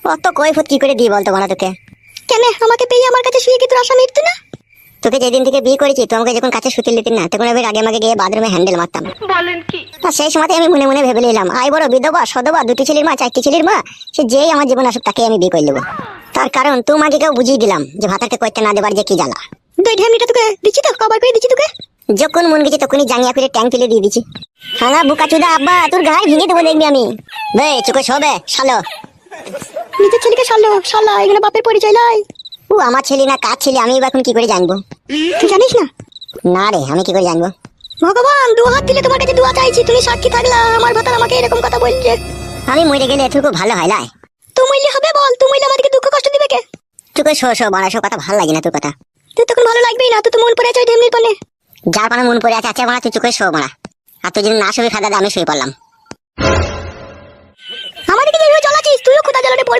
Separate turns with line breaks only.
অত কৈফত কি করে দিই বলতো বলা তোকে?
কেন আমাকে পেয়ে আমার কাছে শুয়ে কি তোর আশা মিটতো না?
তোকে যেদিন থেকে বিয়ে করেছি তুই আমাকে যখন কাছে শুতে দিতি না, তখন আমি আগে আমাকে গিয়ে বাথরুমে হ্যান্ডেল মারতাম।
বলেন কি?
আর সেই সময় আমি মনে মনে ভেবে নিলাম, আই বড় বিধবা সধবা, দুটি ছেলের মা, চারটি ছেলের মা, সে যেই আমার জীবন আসুক তাকে আমি বিয়ে করে নেবো। তার কারণ তোমাকে কেউ বুঝিয়ে দিলাম যে ভাতাকে করতে না দেবার যে কি জ্বালা।
দুই ঢেমনিটা তোকে দিচ্ছি তো, কবার করে দিচ্ছি তোকে।
যখন মন গেছে তখনই জাঙ্গিয়া করে ট্যাঙ্ক ফেলে দিয়ে দিচ্ছি। হ্যাঁ বুকাচুদা আব্বা, তোর গায়ে ভেঙে দেবো দেখবি আমি। বে চুকে শোবে শালো।
নিজের ছেলেকে শালো শালা, এখানে বাপের পরিচয় লাই।
ও আমার ছেলে না কার ছেলে আমি এখন কি করে জানবো?
তুই জানিস না?
না রে, আমি কি করে জানবো?
ভগবান দু হাত দিলে তোমার কাছে দোয়া চাইছি, তুমি সাক্ষী থাকলা আমার ভাতার আমাকে এরকম কথা বলছে।
আমি মরে গেলে এটুকু ভালো হয় লাই?
তুই হবে বল, তুই আমাদেরকে দুঃখ কষ্ট দিবে কে?
চুকে শো বাড়া, সব কথা ভালো লাগে না তোর কথা।
তুই তখন ভালো লাগবেই না, তুই তো মন পড়ে আছে ওই ঢেমনির পানে।
যার পানে মন পড়ে আছে আছে বাড়া, তুই চুকে শো বাড়া। আর তুই যদি না শুবি খাদা আমি শুয়ে পড়লাম।
আমাদেরকে যেভাবে জ্বলাচ্ছিস তুইও ক্ষুধা জ্বালাতে